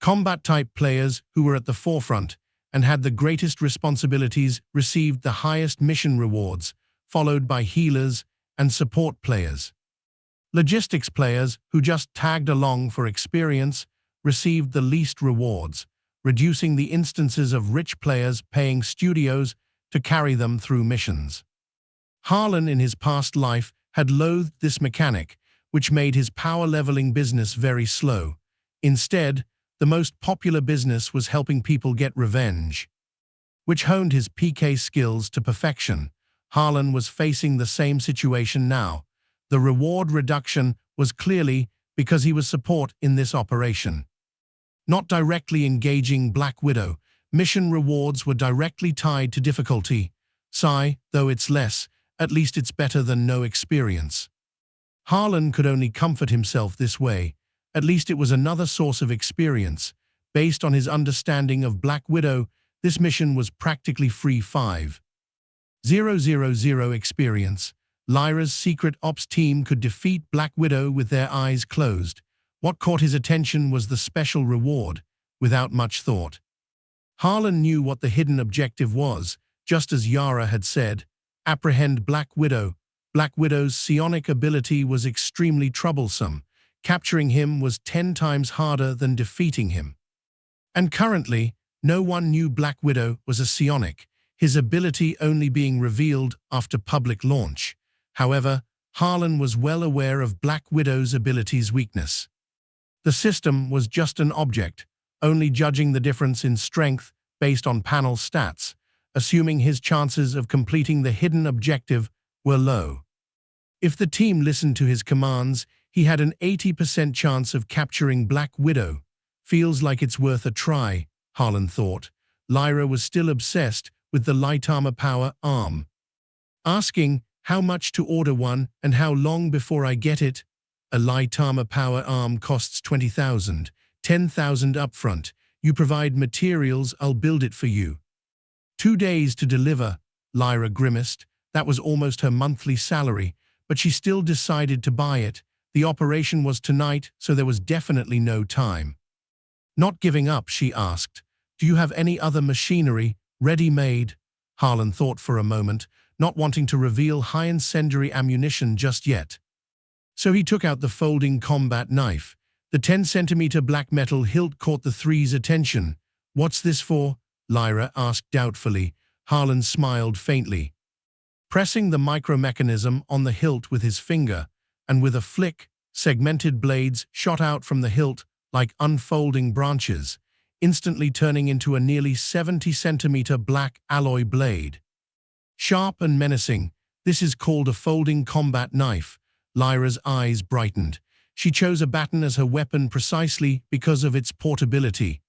combat-type players who were at the forefront and had the greatest responsibilities received the highest mission rewards, followed by healers and support players. Logistics players who just tagged along for experience received the least rewards, reducing the instances of rich players paying studios to carry them through missions. Harlan in his past life had loathed this mechanic, which made his power-leveling business very slow. Instead, the most popular business was helping people get revenge, which honed his PK skills to perfection. Harlan was facing the same situation now. The reward reduction was clearly because he was support in this operation, not directly engaging Black Widow. Mission rewards were directly tied to difficulty. Sigh, though it's less, at least it's better than no experience. Harlan could only comfort himself this way. At least it was another source of experience. Based on his understanding of Black Widow, this mission was practically free. 5,000 experience. Lyra's secret ops team could defeat Black Widow with their eyes closed. What caught his attention was the special reward. Without much thought, Harlan knew what the hidden objective was, just as Yara had said: apprehend Black Widow. Black Widow's psionic ability was extremely troublesome. Capturing him was 10 times harder than defeating him. And currently, no one knew Black Widow was a psionic, his ability only being revealed after public launch. However, Harlan was well aware of Black Widow's ability's weakness. The system was just an object, only judging the difference in strength based on panel stats, assuming his chances of completing the hidden objective were low. If the team listened to his commands, he had an 80% chance of capturing Black Widow. Feels like it's worth a try, Harlan thought. Lyra was still obsessed with the light armor power arm, asking how much to order one and how long before I get it. A light armor power arm costs 20,000, 10,000 upfront. You provide materials, I'll build it for you. 2 days to deliver, Lyra grimaced. That was almost her monthly salary, but she still decided to buy it. The operation was tonight, so there was definitely no time. Not giving up, she asked, do you have any other machinery, ready-made? Harlan thought for a moment, not wanting to reveal high incendiary ammunition just yet. So he took out the folding combat knife. The 10-centimeter black metal hilt caught the three's attention. What's this for? Lyra asked doubtfully. Harlan smiled faintly, pressing the micro-mechanism on the hilt with his finger, and with a flick, segmented blades shot out from the hilt like unfolding branches, instantly turning into a nearly 70-centimeter black alloy blade. Sharp and menacing, this is called a folding combat knife. Lyra's eyes brightened. She chose a baton as her weapon precisely because of its portability.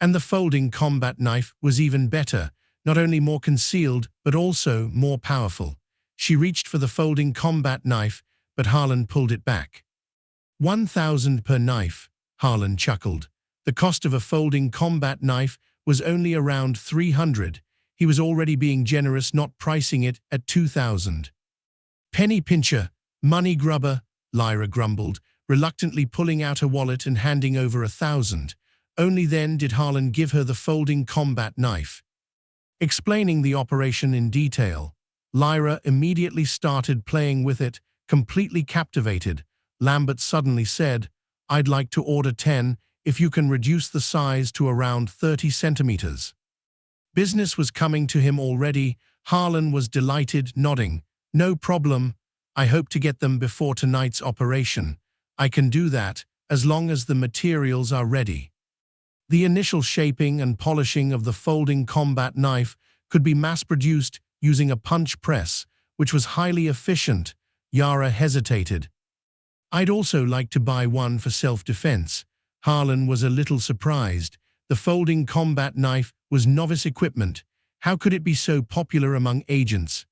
And the folding combat knife was even better, not only more concealed, but also more powerful. She reached for the folding combat knife, but Harlan pulled it back. 1,000 per knife, Harlan chuckled. The cost of a folding combat knife was only around 300. He was already being generous, not pricing it at 2,000. Penny pincher, money grubber, Lyra grumbled, reluctantly pulling out her wallet and handing over 1,000. Only then did Harlan give her the folding combat knife. Explaining the operation in detail, Lyra immediately started playing with it, completely captivated. Lambert suddenly said, I'd like to order 10 if you can reduce the size to around 30 centimeters. Business was coming to him already. Harlan was delighted, nodding. No problem. I hope to get them before tonight's operation. I can do that, as long as the materials are ready. The initial shaping and polishing of the folding combat knife could be mass-produced using a punch press, which was highly efficient. Yara hesitated. I'd also like to buy one for self-defense. Harlan was a little surprised. The folding combat knife was novice equipment. How could it be so popular among agents?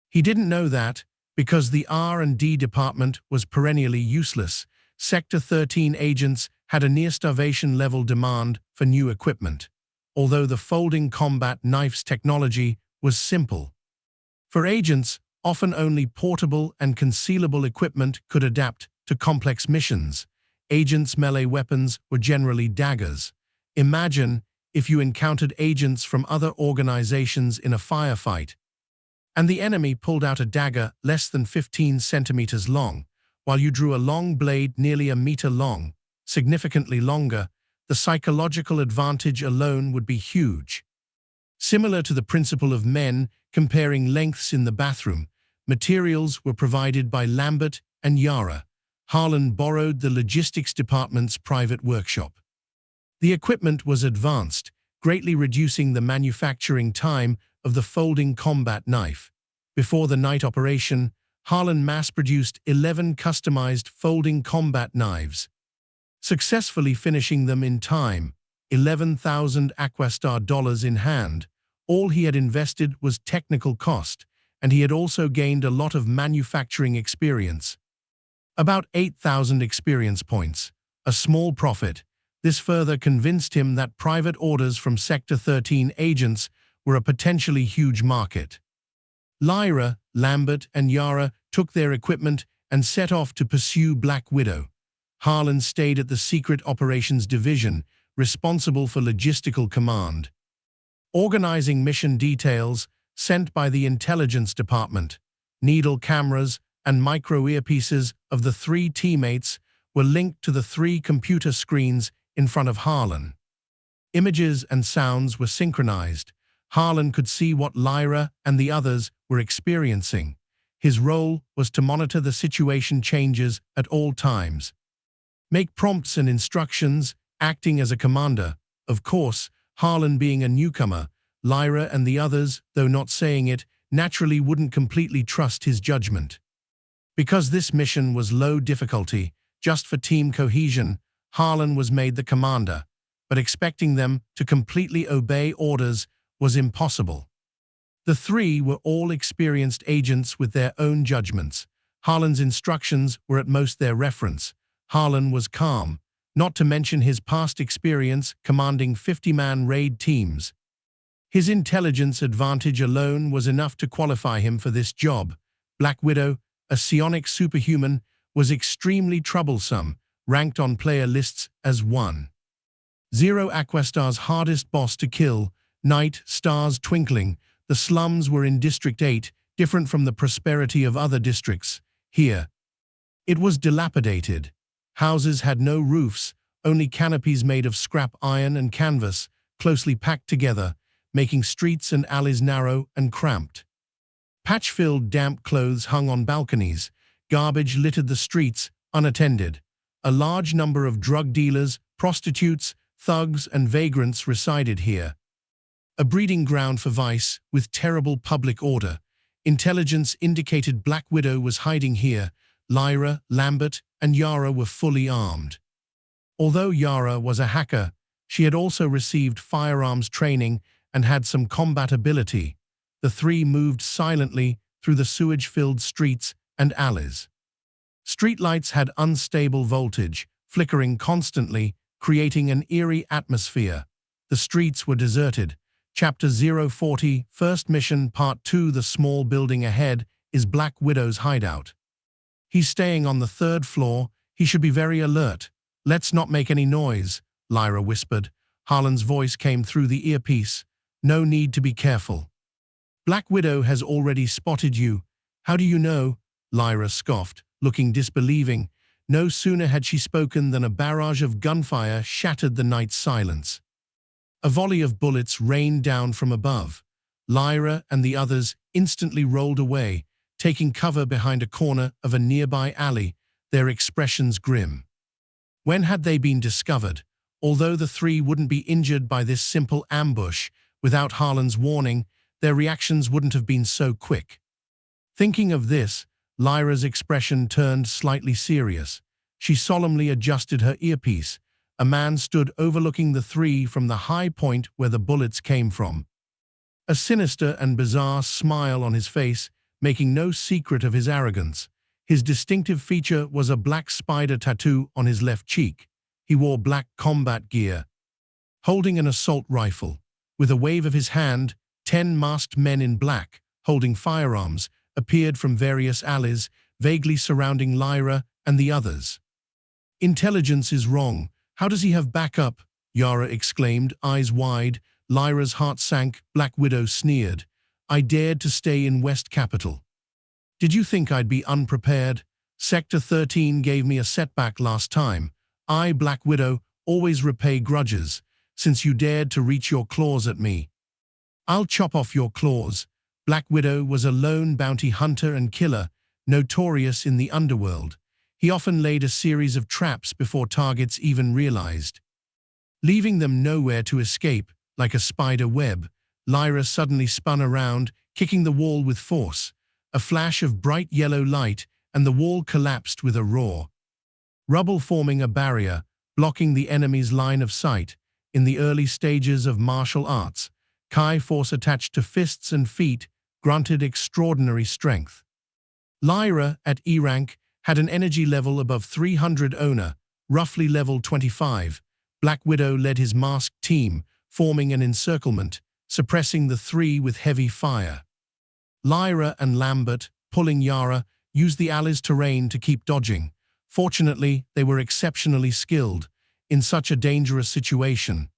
He didn't know that, because the R&D department was perennially useless, Sector 13 agents had a near-starvation level demand for new equipment, although the folding combat knife's technology was simple. For agents, often only portable and concealable equipment could adapt to complex missions. Agents' melee weapons were generally daggers. Imagine if you encountered agents from other organizations in a firefight, and the enemy pulled out a dagger less than 15 centimeters long, while you drew a long blade nearly a meter long, significantly longer. The psychological advantage alone would be huge. Similar to the principle of men comparing lengths in the bathroom, materials were provided by Lambert and Yara. Harlan borrowed the logistics department's private workshop. The equipment was advanced, greatly reducing the manufacturing time of the folding combat knife. Before the night operation, Harlan mass-produced 11 customized folding combat knives, successfully finishing them in time, 11,000 Aquastar dollars in hand. All he had invested was technical cost, and he had also gained a lot of manufacturing experience. About 8,000 experience points, a small profit. This further convinced him that private orders from Sector 13 agents were a potentially huge market. Lyra, Lambert, and Yara took their equipment and set off to pursue Black Widow. Harlan stayed at the Secret Operations Division, responsible for logistical command, organizing mission details sent by the Intelligence Department. Needle cameras and micro-earpieces of the three teammates were linked to the three computer screens in front of Harlan. Images and sounds were synchronized. Harlan could see what Lyra and the others were experiencing. His role was to monitor the situation changes at all times, make prompts and instructions, acting as a commander. Of course, Harlan being a newcomer, Lyra and the others, though not saying it, naturally wouldn't completely trust his judgment. Because this mission was low difficulty, just for team cohesion, Harlan was made the commander, but expecting them to completely obey orders was impossible. The three were all experienced agents with their own judgments. Harlan's instructions were at most their reference. Harlan was calm, not to mention his past experience commanding 50-man raid teams. His intelligence advantage alone was enough to qualify him for this job. Black Widow, a psionic superhuman, was extremely troublesome, ranked on player lists as 1-0 Aquastar's hardest boss to kill. Night, stars twinkling. The slums were in District 8, different from the prosperity of other districts. Here, it was dilapidated. Houses had no roofs, only canopies made of scrap iron and canvas, closely packed together, making streets and alleys narrow and cramped. Patch-filled damp clothes hung on balconies. Garbage littered the streets, unattended. A large number of drug dealers, prostitutes, thugs, and vagrants resided here. A breeding ground for vice, with terrible public order. Intelligence indicated Black Widow was hiding here. Lyra, Lambert, and Yara were fully armed. Although Yara was a hacker, she had also received firearms training and had some combat ability. The three moved silently through the sewage-filled streets and alleys. Streetlights had unstable voltage, flickering constantly, creating an eerie atmosphere. The streets were deserted. Chapter 040, First Mission, Part 2. The small building ahead is Black Widow's hideout. He's staying on the 3rd floor. He should be very alert. Let's not make any noise, Lyra whispered. Harlan's voice came through the earpiece. No need to be careful. Black Widow has already spotted you. How do you know? Lyra scoffed, looking disbelieving. No sooner had she spoken than a barrage of gunfire shattered the night's silence. A volley of bullets rained down from above. Lyra and the others instantly rolled away, taking cover behind a corner of a nearby alley. their expressions grim. When had they been discovered? Although the three wouldn't be injured by this simple ambush, without Harlan's warning, their reactions wouldn't have been so quick. Thinking of this, Lyra's expression turned slightly serious. She solemnly adjusted her earpiece. A man stood overlooking the three from the high point where the bullets came from. A sinister and bizarre smile on his face, making no secret of his arrogance. His distinctive feature was a black spider tattoo on his left cheek. He wore black combat gear, holding an assault rifle. With a wave of his hand, 10 masked men in black, holding firearms, appeared from various alleys, vaguely surrounding Lyra and the others. "Intelligence is wrong. How does he have backup?" Yara exclaimed, eyes wide. Lyra's heart sank. Black Widow sneered. "I dared to stay in West Capital. Did you think I'd be unprepared? Sector 13 gave me a setback last time. I, Black Widow, always repay grudges, since you dared to reach your claws at me. I'll chop off your claws." Black Widow was a lone bounty hunter and killer, notorious in the underworld. He often laid a series of traps before targets even realized, leaving them nowhere to escape. Like a spider web, Lyra suddenly spun around, kicking the wall with force. A flash of bright yellow light, and the wall collapsed with a roar. Rubble forming a barrier, blocking the enemy's line of sight. In the early stages of martial arts, Kai force attached to fists and feet granted extraordinary strength. Lyra, at E rank, had an energy level above 300 Ona, roughly level 25. Black Widow led his masked team, forming an encirclement, suppressing the three with heavy fire. Lyra and Lambert, pulling Yara, used the alley's terrain to keep dodging. Fortunately, they were exceptionally skilled in such a dangerous situation.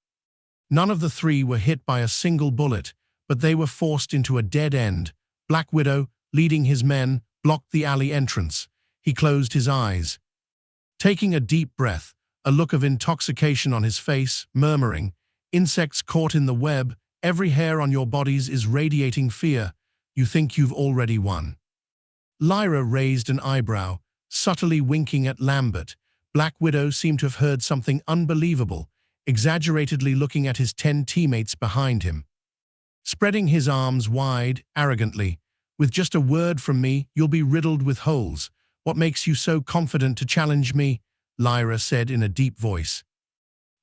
None of the three were hit by a single bullet, but they were forced into a dead end. Black Widow, leading his men, blocked the alley entrance. He closed his eyes, taking a deep breath, a look of intoxication on his face, murmuring, "Insects caught in the web, every hair on your bodies is radiating fear. You think you've already won." Lyra raised an eyebrow, subtly winking at Lambert. Black Widow seemed to have heard something unbelievable, exaggeratedly looking at his 10 teammates behind him. Spreading his arms wide, arrogantly, "With just a word from me, you'll be riddled with holes. What makes you so confident to challenge me?" Lyra said in a deep voice.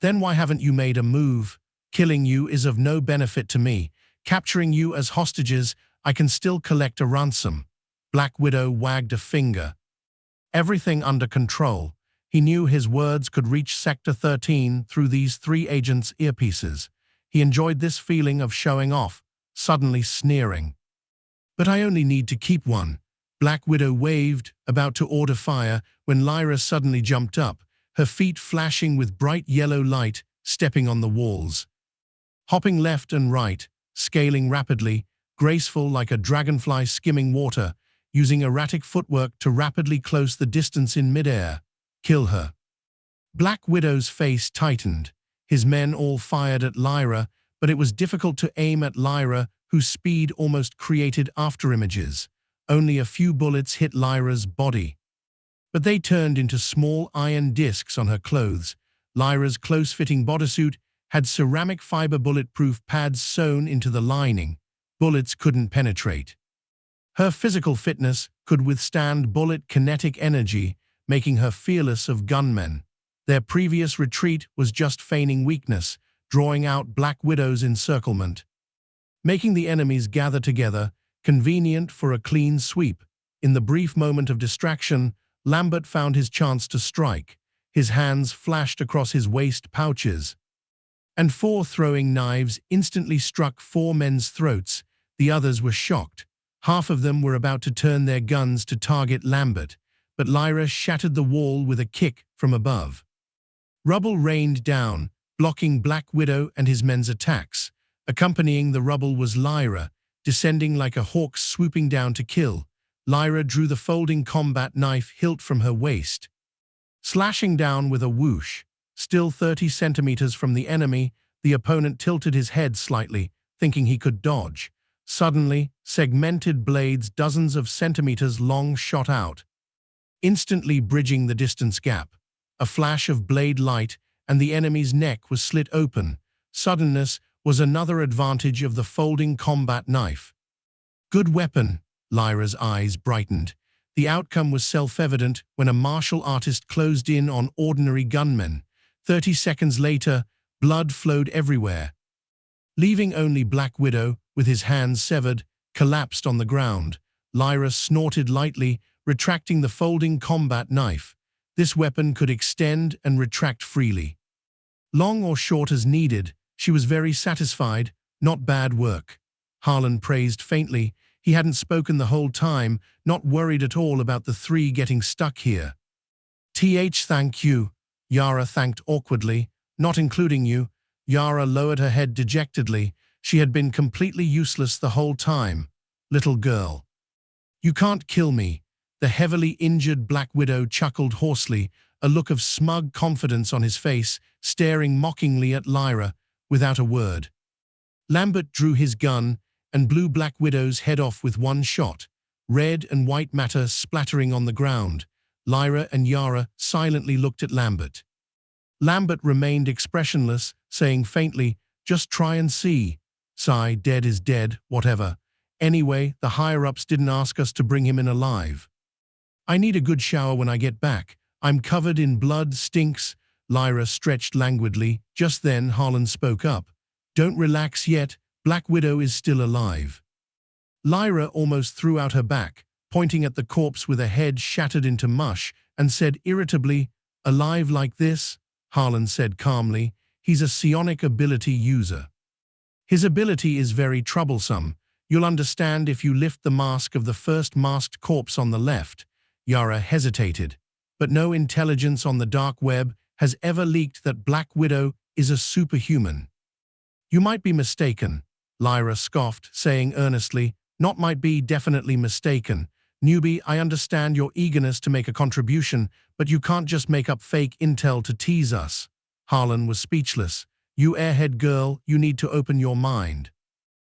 "Then why haven't you made a move? Killing you is of no benefit to me. Capturing you as hostages, I can still collect a ransom." Black Widow wagged a finger. Everything under control. He knew his words could reach Sector 13 through these three agents' earpieces. He enjoyed this feeling of showing off, suddenly sneering. "But I only need to keep one." Black Widow waved, about to order fire, when Lyra suddenly jumped up, her feet flashing with bright yellow light, stepping on the walls. Hopping left and right, scaling rapidly, graceful like a dragonfly skimming water, using erratic footwork to rapidly close the distance in midair. "Kill her." Black Widow's face tightened. His men all fired at Lyra, but it was difficult to aim at Lyra, whose speed almost created afterimages. Only a few bullets hit Lyra's body, but they turned into small iron discs on her clothes. Lyra's close-fitting bodysuit had ceramic fiber bulletproof pads sewn into the lining. Bullets couldn't penetrate. Her physical fitness could withstand bullet kinetic energy, making her fearless of gunmen. Their previous retreat was just feigning weakness, drawing out Black Widow's encirclement, making the enemies gather together, convenient for a clean sweep. In the brief moment of distraction, Lambert found his chance to strike. His hands flashed across his waist pouches, and 4 throwing knives instantly struck 4 men's throats. The others were shocked. Half of them were about to turn their guns to target Lambert, but Lyra shattered the wall with a kick from above. Rubble rained down, blocking Black Widow and his men's attacks. Accompanying the rubble was Lyra, descending like a hawk swooping down to kill. Lyra drew the folding combat knife hilt from her waist, slashing down with a whoosh. Still 30 centimeters from the enemy, the opponent tilted his head slightly, thinking he could dodge. Suddenly, segmented blades dozens of centimeters long shot out, instantly bridging the distance gap. A flash of blade light, and the enemy's neck was slit open. Suddenness was another advantage of the folding combat knife. Good weapon, Lyra's eyes brightened. The outcome was self-evident when a martial artist closed in on ordinary gunmen. 30 seconds later, blood flowed everywhere. Leaving only Black Widow, with his hands severed, collapsed on the ground. Lyra snorted lightly, retracting the folding combat knife. This weapon could extend and retract freely. Long or short as needed, she was very satisfied. Not bad work. Harlan praised faintly. He hadn't spoken the whole time, not worried at all about the three getting stuck here. Thank you, Yara thanked awkwardly. Not including you. Yara lowered her head dejectedly. She had been completely useless the whole time. Little girl. You can't kill me. The heavily injured Black Widow chuckled hoarsely, a look of smug confidence on his face, staring mockingly at Lyra, without a word. Lambert drew his gun and blew Black Widow's head off with one shot, red and white matter splattering on the ground. Lyra and Yara silently looked at Lambert. Lambert remained expressionless, saying faintly, "Just try and see. Sigh, dead is dead, whatever. Anyway, the higher-ups didn't ask us to bring him in alive. I need a good shower when I get back. I'm covered in blood, stinks." Lyra stretched languidly. Just then, Harlan spoke up. "Don't relax yet. Black Widow is still alive." Lyra almost threw out her back, pointing at the corpse with a head shattered into mush, and said irritably, "Alive like this?" Harlan said calmly, "He's a psionic ability user. His ability is very troublesome. You'll understand if you lift the mask of the first masked corpse on the left." Yara hesitated. "But no intelligence on the dark web has ever leaked that Black Widow is a superhuman." "You might be mistaken," Lyra scoffed, saying earnestly, "Not might be, definitely mistaken. Newbie, I understand your eagerness to make a contribution, but you can't just make up fake intel to tease us." Harlan was speechless. "You airhead girl, you need to open your mind."